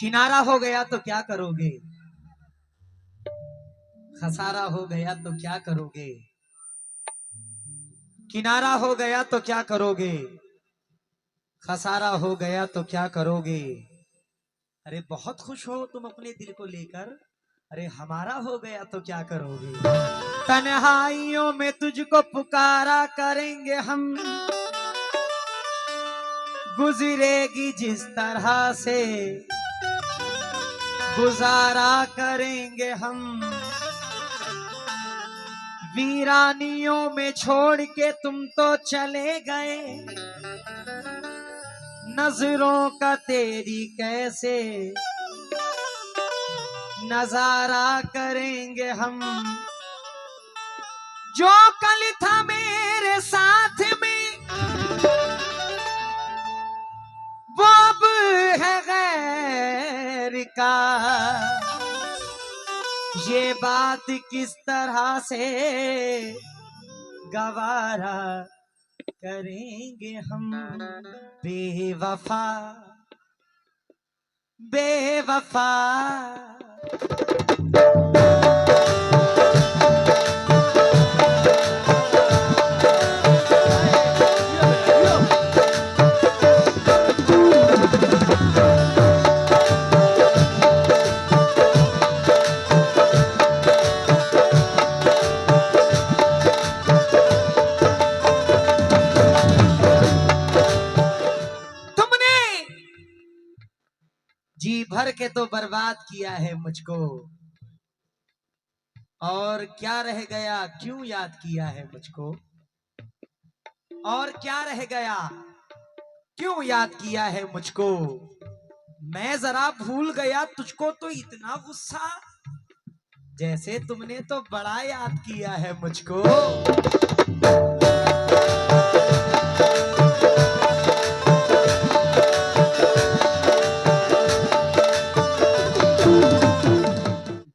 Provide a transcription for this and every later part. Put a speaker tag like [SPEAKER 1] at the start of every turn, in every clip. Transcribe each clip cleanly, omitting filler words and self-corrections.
[SPEAKER 1] किनारा हो गया तो क्या करोगे, खसारा हो गया तो क्या करोगे। किनारा हो गया तो क्या करोगे, खसारा हो गया तो क्या करोगे। अरे बहुत खुश हो तुम अपने दिल को लेकर, अरे हमारा हो गया तो क्या करोगे। तन्हाइयों में तुझको पुकारा करेंगे हम, गुजरेगी जिस तरह से गुजारा करेंगे हम। वीरानियों में छोड़ के तुम तो चले गए, नजरों का तेरी कैसे नजारा करेंगे हम। जो कल था मेरे साथ में वो अब है गैर का, ये बात किस तरह से गवारा करेंगे हम। बेवफा बेवफा जी भर के तो बर्बाद किया है मुझको, और क्या रह गया क्यों याद किया है मुझको। और क्या रह गया क्यों याद किया है मुझको। मैं जरा भूल गया तुझको तो इतना गुस्सा, जैसे तुमने तो बड़ा याद किया है मुझको।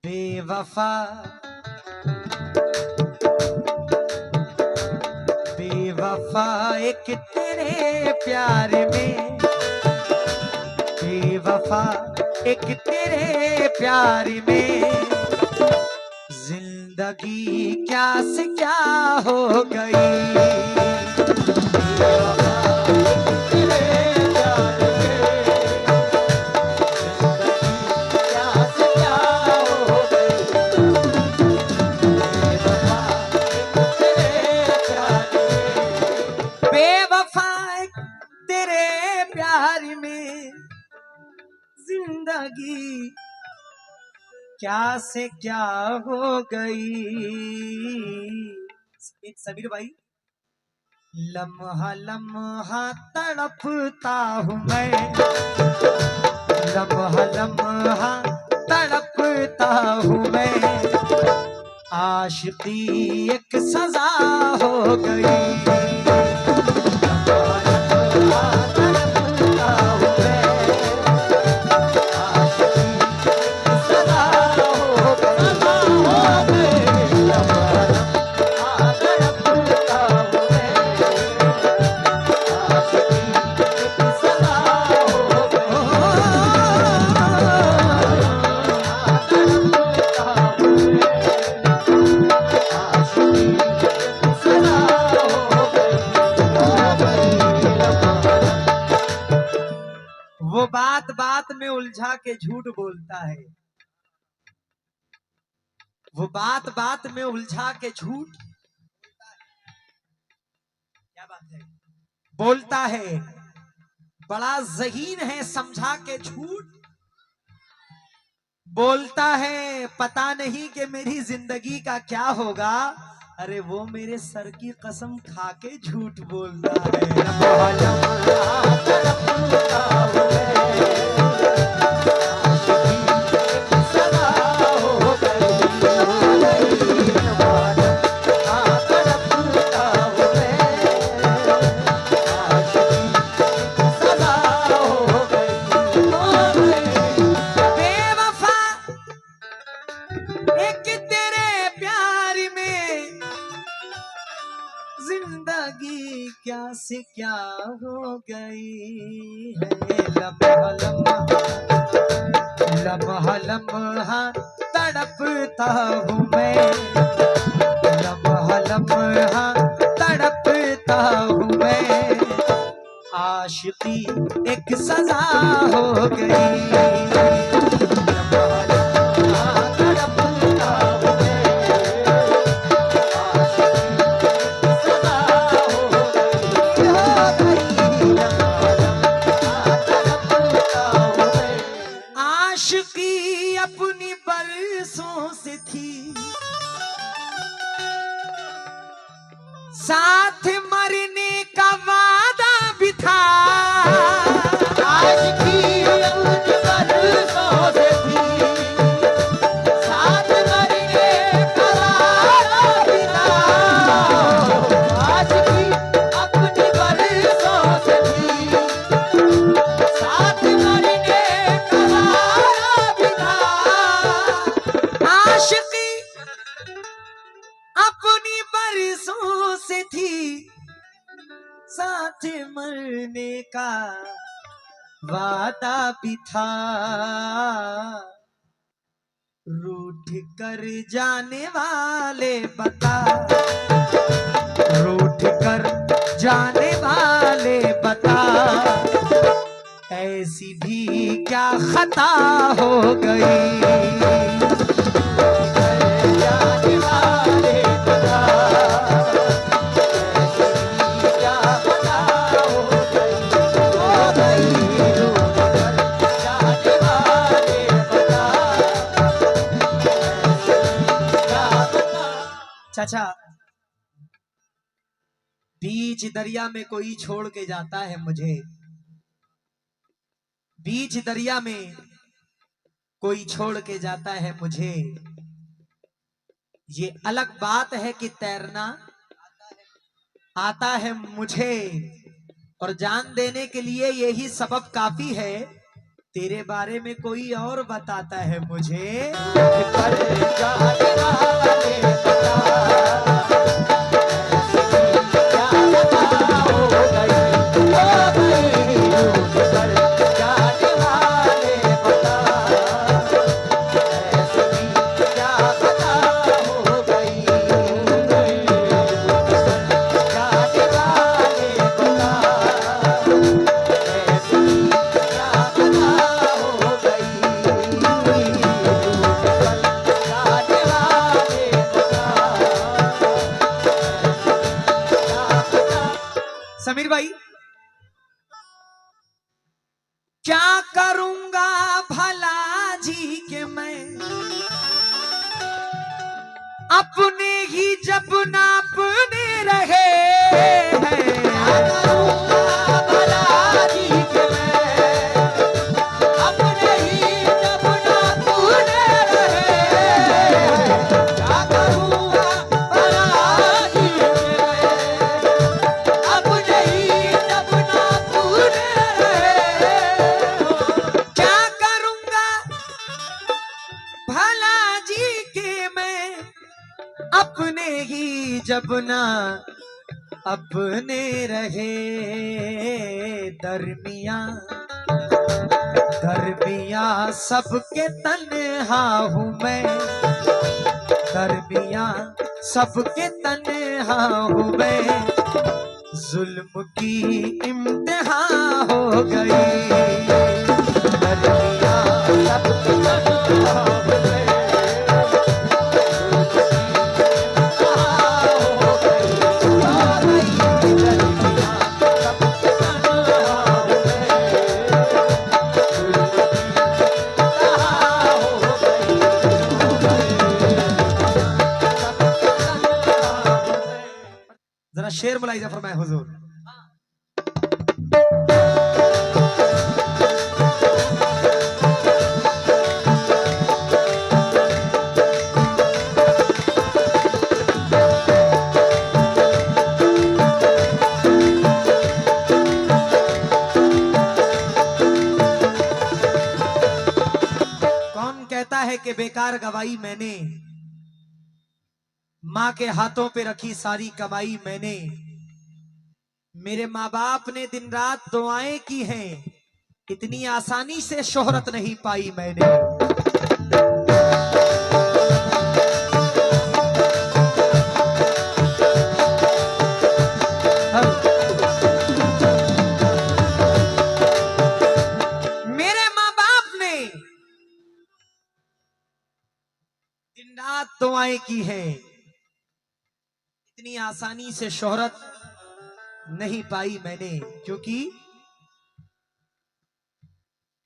[SPEAKER 1] बेवफा बेवफा एक तेरे प्यार में, बेवफा एक तेरे प्यार में जिंदगी क्या से क्या हो गई। जिंदगी क्या से क्या हो गई। एक समीर भाई, लम्हा लम्हा तड़पता हूँ मैं, लम्हा लम्हा तड़पता हूँ मैं, आशिकी एक सजा हो गई। वो बात बात में उलझा के झूठ बोलता है, वो बात बात में उलझा के झूठ क्या बात है बोलता है, बड़ा ज़हीन है समझा के झूठ बोलता है। पता नहीं कि मेरी जिंदगी का क्या होगा, अरे वो मेरे सर की कसम खा के झूठ बोलता है। जिंदगी क्या से क्या हो गई है। लम्हा लम्हा लम्हा तड़पता हूँ मैं, लम्हा लम्हा तड़पता हूँ मैं, आशिकी एक सजा हो गई। आशिकी अपनी बरसों से थी, साथ मरने का वादा भी था। आशिकी अपनी बरसों से थी, साथ मरने का वादा भी था। आशिकी अपनी बरसों से थी, साथ मरने का वादा भी था। आशिकी अपनी बरसों से थी, साथ मरने का वादा भी था। रूठ कर जाने वाले बता, रूठ कर जाने वाले बता, ऐसी भी क्या खता हो गई। चाचा, बीच दरिया में कोई छोड़ के जाता है मुझे, बीच दरिया में कोई छोड़ के जाता है मुझे, ये अलग बात है कि तैरना आता है मुझे, और जान देने के लिए यही सबब काफी है। तेरे बारे में कोई और बताता है मुझे। समीर भाई, क्या करूंगा भला जी के मैं, अपने ही जब ना अपने रहे हैं। क्या करूंगा भला जी के मैं, अपने ही जब ना अपने रहे हैं। क्या करूंगा भला जी के मैं, अपने ही जब ना अपने रहे। क्या करूंगा भला जी के मैं, अपने ही जब ना अपने रहे। दरमिया दरमिया सबके तन्हा हूँ मैं, दरमिया सबके तन्हा हूँ मैं, जुल्म की इम्तिहा हो गई। दरमिया सबके तन्हा हूँ मैं, जरा शेर मुलाहिजा फरमाए हुजूर। कौन कहता है कि बेकार गवाई मैंने, माँ के हाथों पे रखी सारी कमाई मैंने। मेरे माँ बाप ने दिन रात दुआएं की हैं, इतनी आसानी से शोहरत नहीं पाई मैंने। दिन रात दुआएं की है। इतनी आसानी से शोहरत नहीं पाई मैंने, क्योंकि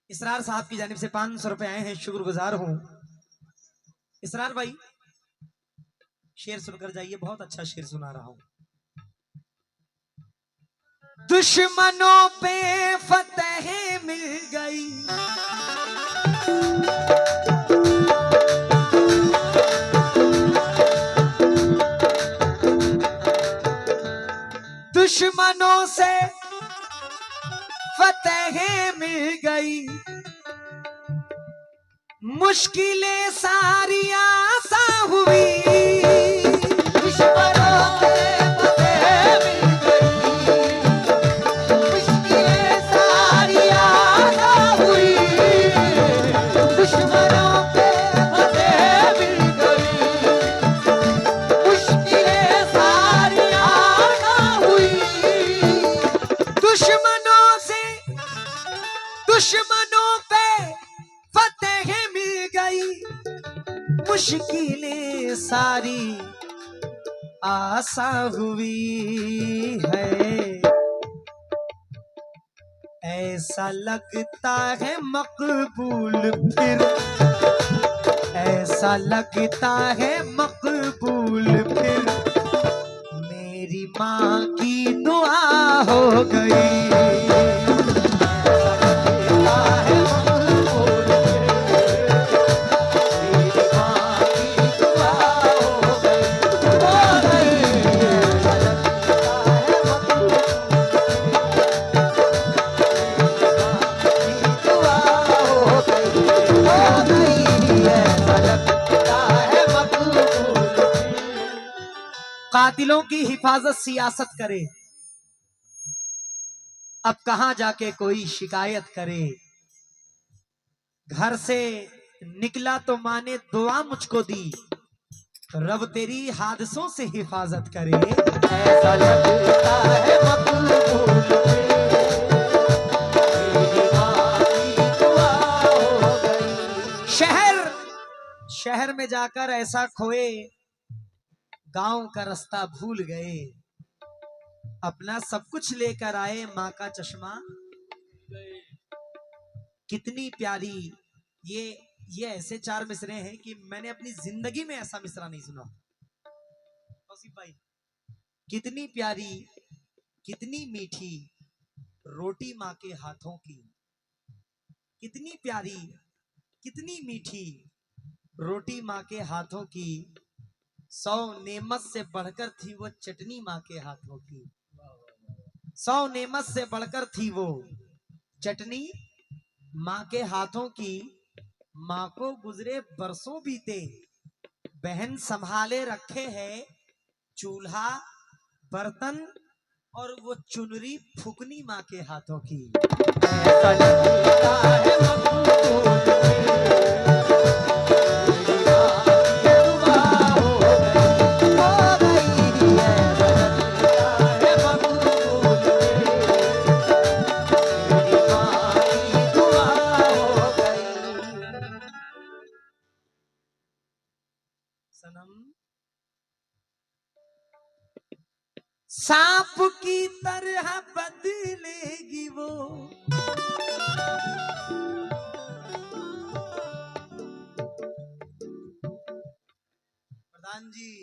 [SPEAKER 1] इसरार साहब की जानिब से 500 रुपए आए हैं, शुक्रगुजार हूं। इसरार भाई शेर सुनकर जाइए, बहुत अच्छा शेर सुना रहा हूं। दुश्मनों पे फतह मिल गई, दुश्मनों से फतह मिल गई, मुश्किलें सारी आसान हुई। दुश्मनों से फतह मिल गई, मुश्किलें सारी आसान हुई। दुश्मनों पे फतह मिल गई, मुश्किलें सारी आसान हुई। दुश्मनों पे फतह मिल गई, मुश्किलें सारी आसान हुई है। ऐसा लगता है मकबूल फिर, ऐसा लगता है मकबूल फिर, मेरी माँ की दुआ हो गई। कातिलों की हिफाजत सियासत करे, अब कहां जाके कोई शिकायत करे। घर से निकला तो माँ ने दुआ मुझको दी, रब तेरी हादसों से हिफाजत करे। ऐसा लगता है मकबूल शहर में जाकर ऐसा खोए, गांव का रास्ता भूल गए। अपना सब कुछ लेकर आए, माँ का चश्मा कितनी प्यारी। ये ऐसे 4 मिसरे हैं कि मैंने अपनी जिंदगी में ऐसा मिसरा नहीं सुना। तौसीफ भाई, कितनी प्यारी कितनी मीठी रोटी माँ के हाथों की, कितनी प्यारी कितनी मीठी रोटी माँ के हाथों की। 100 नेमत से बढ़कर थी वो चटनी माँ के हाथों की। 100 नेमत से बढ़कर थी वो चटनी माँ के हाथों की। माँ को गुजरे बरसों बीते, बहन संभाले रखे है चूल्हा बर्तन और वो चुनरी फुकनी माँ के हाथों की। ऐसा लगता है सांप की तरह बदलेगी वो, प्रधान जी,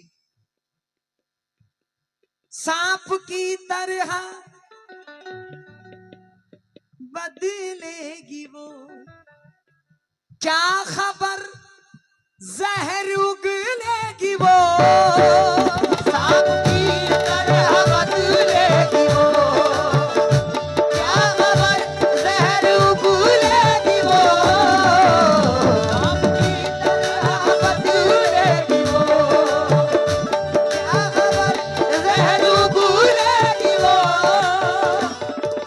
[SPEAKER 1] सांप की तरह बदलेगी वो, क्या खबर जहर उगलेगी वो। सांप की तरह बदलेगी वो, क्या खबर जहर उगलेगी वो। सांप की तरह बदलेगी वो, क्या खबर जहर उगलेगी वो।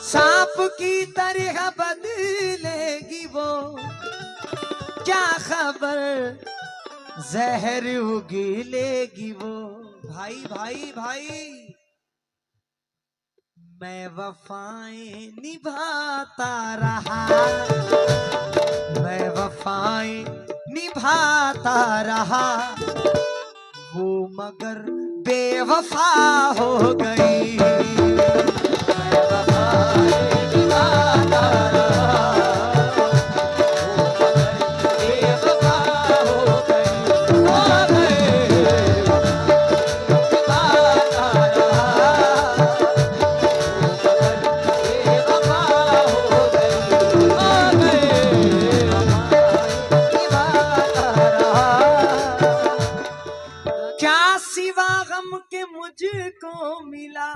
[SPEAKER 1] सांप की तरह बदलेगी वो, क्या खबर जहर उगलेगी वो। भाई भाई भाई, मैं वफाएं निभाता रहा, मैं वफाएं निभाता रहा। मगर बेवफा हो गई। बेवफा दीवाना रहा, बेवफा हो गई, हो गई, दीवाना रहा, बेवफा हो गई, दीवाना रहा। क्या सिवा गम के मुझको मिला।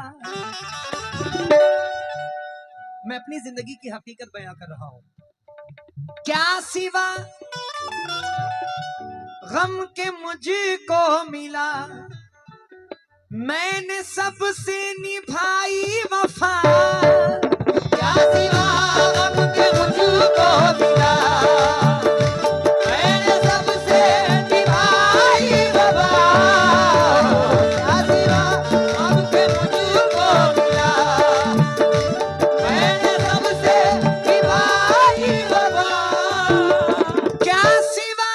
[SPEAKER 1] मैं अपनी जिंदगी की हकीकत बयां कर रहा हूं। क्या सिवा गम के मुझको मिला, मैंने सबसे निभाई वफा। क्या सिवा गम के मुझको मिला, मैंने सबसे निभाई वफा। क्या सिवा गम के मुझको मिला, मैंने सबसे निभाई वफा। क्या सिवा,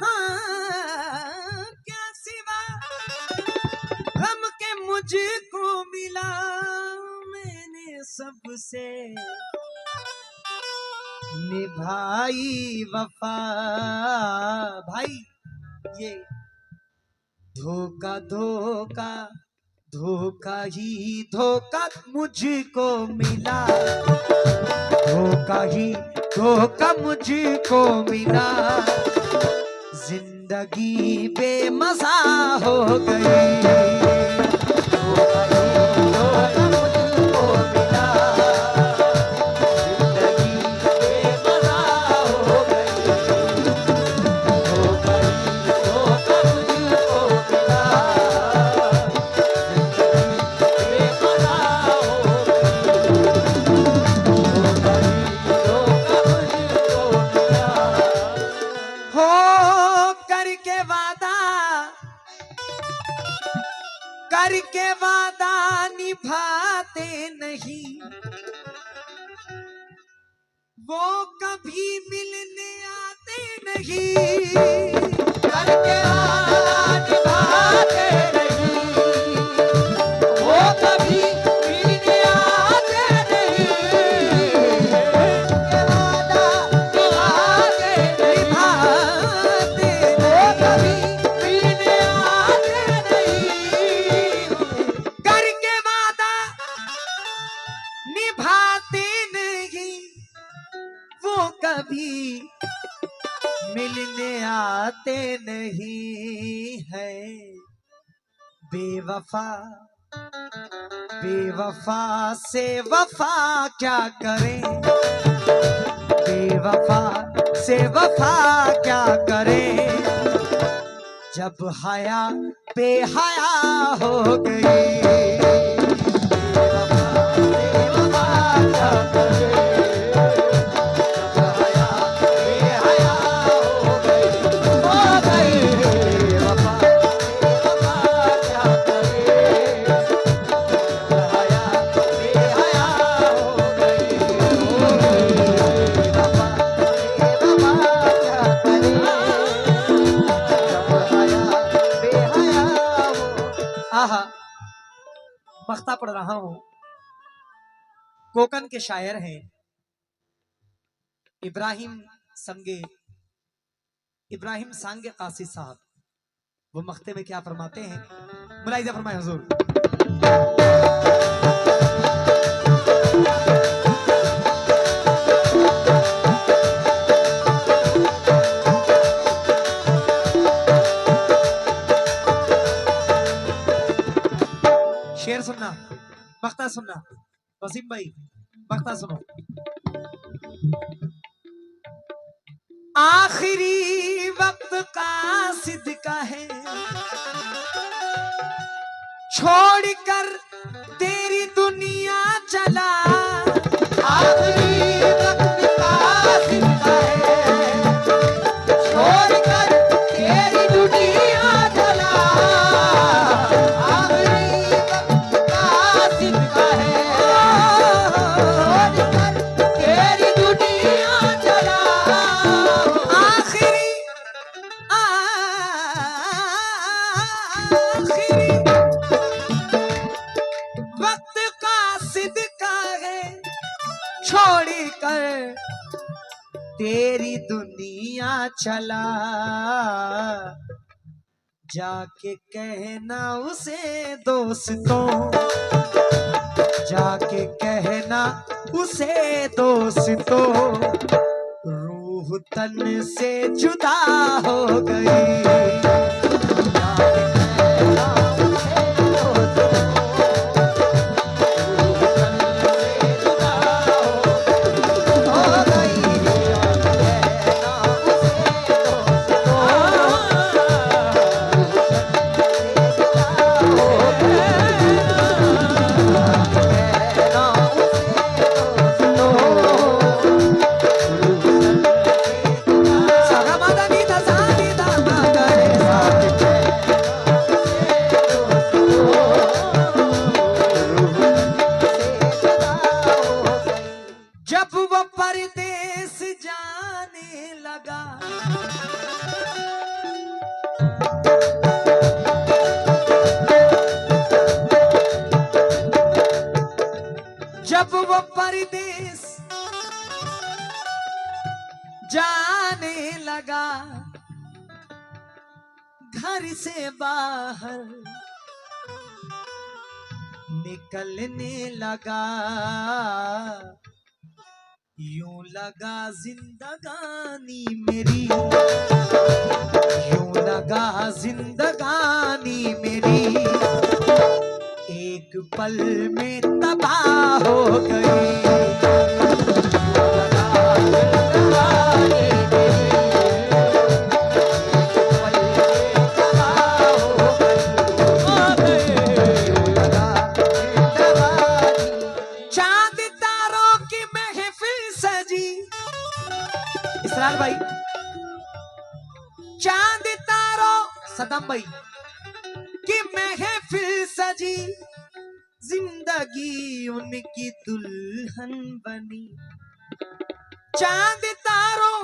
[SPEAKER 1] हाँ, क्या सिवा गम के मुझको मिला, मैंने सबसे निभाई वफा। भाई ये धोखा धोखा धोखा ही धोखा मुझको मिला, धोखा ही धोखा मुझको मिला। जिंदगी बेमज़ा हो गई। करके वादा निभाते नहीं, वो कभी मिलने आते नहीं। करके वादा निभाते नहीं, वो कभी मिलने आते नहीं। करके वादा निभाते नहीं, वो कभी मिलने आते नहीं। करके वादा निभाते नहीं, वो कभी मिलने आते नहीं है। बेवफा बेवफा से वफा क्या करें, बेवफा से वफा क्या करें। जब हया बेहया हो गई, बख्ता पढ़ रहा हूं। कोकन के शायर हैं इब्राहिम सांगे कासी साहब। वो मख्ते में क्या फरमाते हैं, मुलाहिजा फरमाए हुजूर। शेर सुनना, बख्ता सुनना, वसीम भाई बख्ता सुनो। आखिरी वक्त कासिद का है, छोड़कर तेरी दुनिया चला। आखिरी वक्त कासिद का है, छोड़कर तेरी दुनिया चला। आखिरी वक्त कासिद का है, छोड़कर तेरी दुनिया चला। आखिरी तेरी दुनिया चला, जाके कहना उसे दोस्तों, जाके कहना उसे दोस्तों, रूह तन से जुदा हो गई। परदेस जाने लगा, जब वो परदेस जाने लगा, घर से बाहर निकलने लगा, यूं लगा जिंदगानी मेरी, यूं लगा जिंदगानी मेरी, एक पल में तबाह हो गई। इसरार भाई, चांद तारों सदम भाई कि महफिल सजी, जिंदगी उनकी दुल्हन बनी। चांद तारों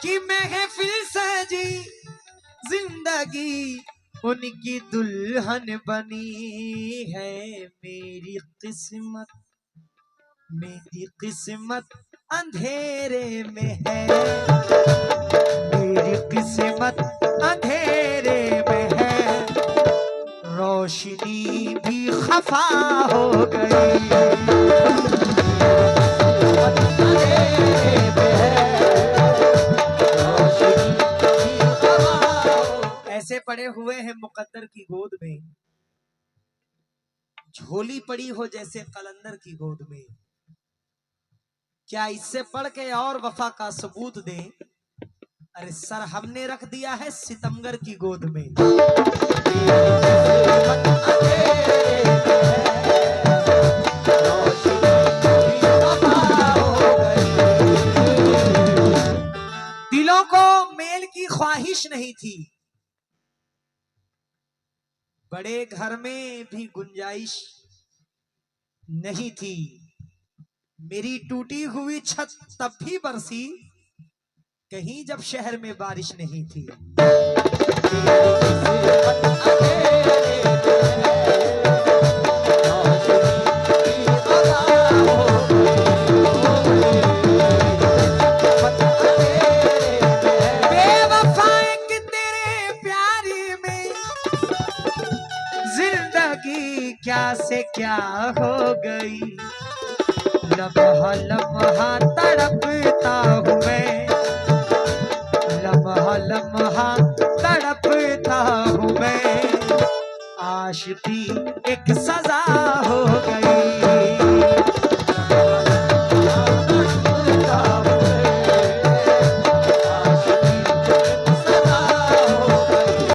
[SPEAKER 1] की महफिल सजी, जिंदगी उनकी दुल्हन बनी है। मेरी किस्मत अंधेरे में है, मेरी किस्मत अंधेरे में है, रोशनी भी खफा हो गई। ऐसे पड़े हुए हैं मुकद्दर की गोद में, झोली पड़ी हो जैसे कलंदर की गोद में। क्या इससे पढ़ के और वफा का सबूत दें? अरे सर हमने रख दिया है सितमगर की गोद में। दिलों को मेल की ख्वाहिश नहीं थी, बड़े घर में भी गुंजाइश नहीं थी। मेरी टूटी हुई छत तब भी बरसी, कहीं जब शहर में बारिश नहीं थी। बेवफाए कि तेरे प्यारी में जिंदगी क्या से क्या हो गई। लम्हा लम्हा तड़पता हूँ मैं, लम्हा लम्हा तड़पता हूँ मैं, आशिकी एक सजा हो गई।